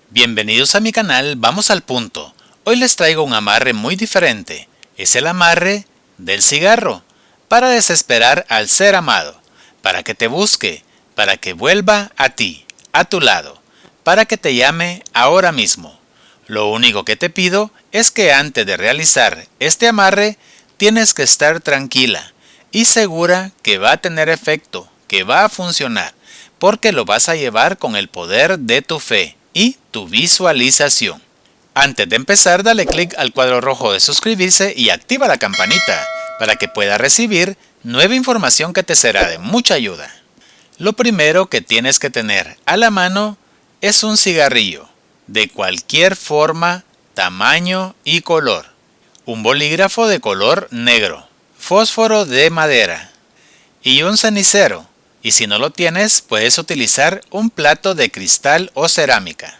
Bienvenidos a mi canal, vamos al punto. Hoy les traigo un amarre muy diferente. Es el amarre del cigarro, para desesperar al ser amado, para que te busque, para que vuelva a ti, a tu lado, para que te llame ahora mismo. Lo único que te pido es que antes de realizar este amarre, tienes que estar tranquila y segura que va a tener efecto, que va a funcionar, porque lo vas a llevar con el poder de tu fe y tu visualización. Antes de empezar, dale clic al cuadro rojo de suscribirse y activa la campanita para que puedas recibir nueva información que te será de mucha ayuda. Lo primero que tienes que tener a la mano es un cigarrillo de cualquier forma, tamaño y color, un bolígrafo de color negro, fósforo de madera y un cenicero. Y si no lo tienes, puedes utilizar un plato de cristal o cerámica.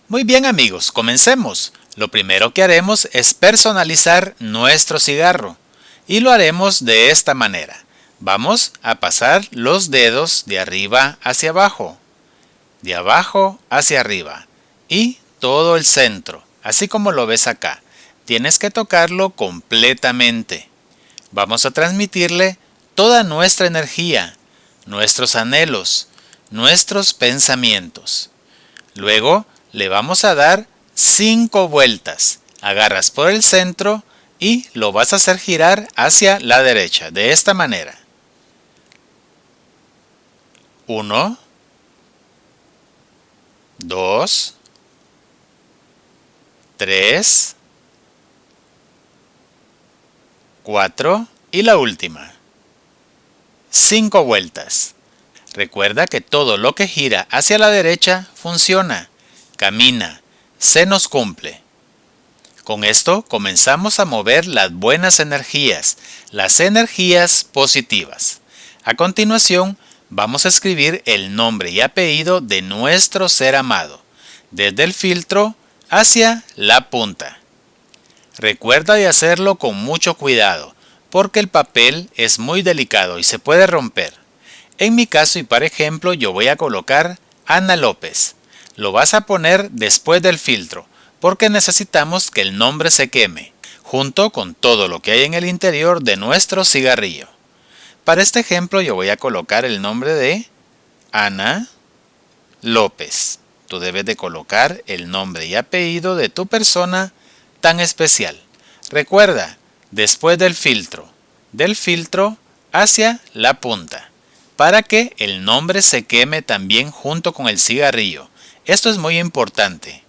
Muy bien amigos, comencemos. Lo primero que haremos es personalizar nuestro cigarro. Y lo haremos de esta manera. Vamos a pasar los dedos de arriba hacia abajo, de abajo hacia arriba y todo el centro, así como lo ves acá. Tienes que tocarlo completamente. Vamos a transmitirle toda nuestra energía, nuestros anhelos, nuestros pensamientos. Luego le vamos a dar 5 vueltas. Agarras por el centro y lo vas a hacer girar hacia la derecha, de esta manera. 1, 2, 3, 4 y la última. 5 vueltas. Recuerda que todo lo que gira hacia la derecha funciona, camina, se nos cumple. Con esto comenzamos a mover las buenas energías, las energías positivas. A continuación, vamos a escribir el nombre y apellido de nuestro ser amado, desde el filtro hacia la punta. Recuerda de hacerlo con mucho cuidado, porque el papel es muy delicado y se puede romper. En mi caso y para ejemplo yo voy a colocar Ana López. Lo vas a poner después del filtro, porque necesitamos que el nombre se queme, junto con todo lo que hay en el interior de nuestro cigarrillo. Para este ejemplo yo voy a colocar el nombre de Ana López. Tú debes de colocar el nombre y apellido de tu persona tan especial. Recuerda, después del filtro hacia la punta, para que el nombre se queme también junto con el cigarrillo. Esto es muy importante.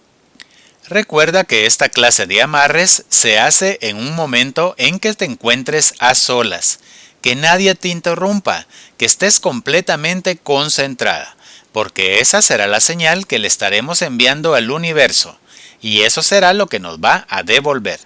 Recuerda que esta clase de amarres se hace en un momento en que te encuentres a solas, que nadie te interrumpa, que estés completamente concentrada, porque esa será la señal que le estaremos enviando al universo, y eso será lo que nos va a devolver.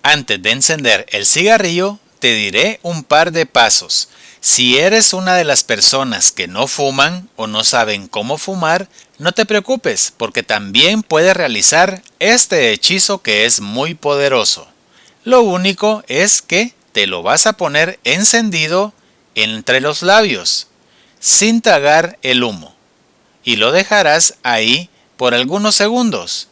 Antes de encender el cigarrillo, te diré un par de pasos. Si eres una de las personas que no fuman o no saben cómo fumar, no te preocupes, porque también puedes realizar este hechizo que es muy poderoso. Lo único es que te lo vas a poner encendido entre los labios, sin tragar el humo, y lo dejarás ahí por algunos segundos.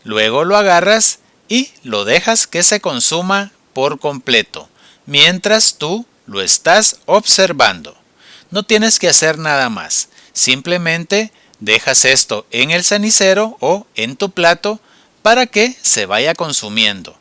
Luego lo agarras y lo dejas que se consuma por completo, mientras tú lo estás observando. No tienes que hacer nada más, simplemente dejas esto en el cenicero o en tu plato para que se vaya consumiendo.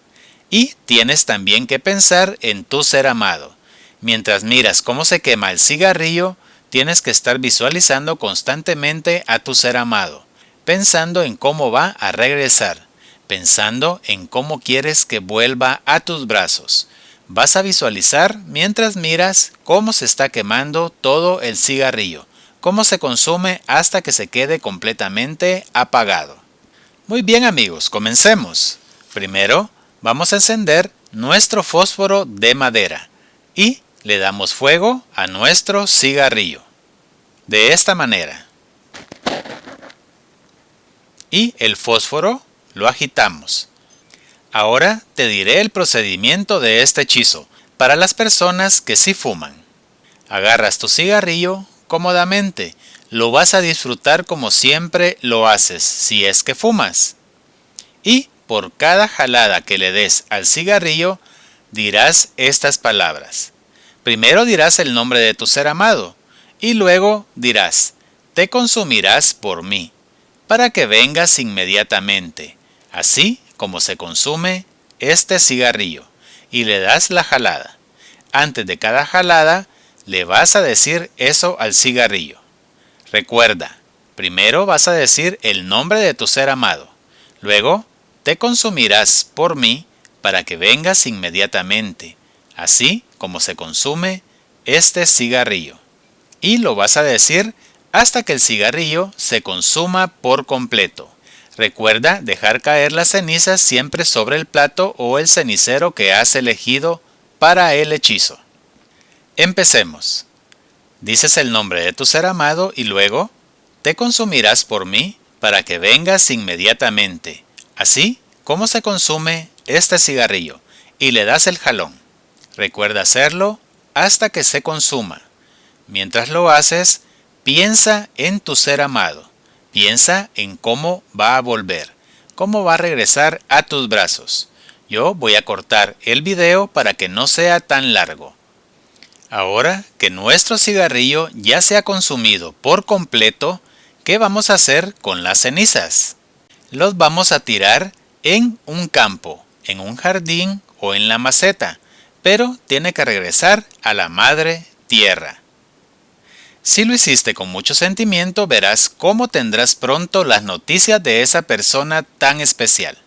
Y tienes también que pensar en tu ser amado. Mientras miras cómo se quema el cigarrillo, tienes que estar visualizando constantemente a tu ser amado, pensando en cómo va a regresar, pensando en cómo quieres que vuelva a tus brazos. Vas a visualizar mientras miras cómo se está quemando todo el cigarrillo, cómo se consume hasta que se quede completamente apagado. Muy bien amigos, comencemos. Primero, vamos a encender nuestro fósforo de madera y le damos fuego a nuestro cigarrillo. De esta manera. Y el fósforo lo agitamos. Ahora te diré el procedimiento de este hechizo para las personas que sí fuman. Agarras tu cigarrillo cómodamente, lo vas a disfrutar como siempre lo haces si es que fumas. Y por cada jalada que le des al cigarrillo, dirás estas palabras. Primero dirás el nombre de tu ser amado y luego dirás, te consumirás por mí, para que vengas inmediatamente, así como se consume este cigarrillo, y le das la jalada. Antes de cada jalada, le vas a decir eso al cigarrillo. Recuerda, primero vas a decir el nombre de tu ser amado, luego te consumirás por mí para que vengas inmediatamente, así como se consume este cigarrillo. Y lo vas a decir hasta que el cigarrillo se consuma por completo. Recuerda dejar caer las cenizas siempre sobre el plato o el cenicero que has elegido para el hechizo. Empecemos. Dices el nombre de tu ser amado y luego, te consumirás por mí para que vengas inmediatamente, así como se consume este cigarrillo, y le das el jalón. Recuerda hacerlo hasta que se consuma. Mientras lo haces, piensa en tu ser amado. Piensa en cómo va a volver, cómo va a regresar a tus brazos. Yo voy a cortar el video para que no sea tan largo. Ahora que nuestro cigarrillo ya se ha consumido por completo, ¿qué vamos a hacer con las cenizas? Los vamos a tirar en un campo, en un jardín o en la maceta, pero tiene que regresar a la madre tierra. Si lo hiciste con mucho sentimiento, verás cómo tendrás pronto las noticias de esa persona tan especial.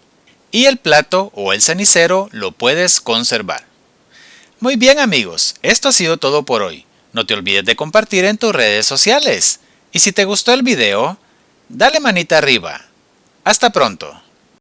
Y el plato o el cenicero lo puedes conservar. Muy bien amigos, esto ha sido todo por hoy. No te olvides de compartir en tus redes sociales. Y si te gustó el video, dale manita arriba. Hasta pronto.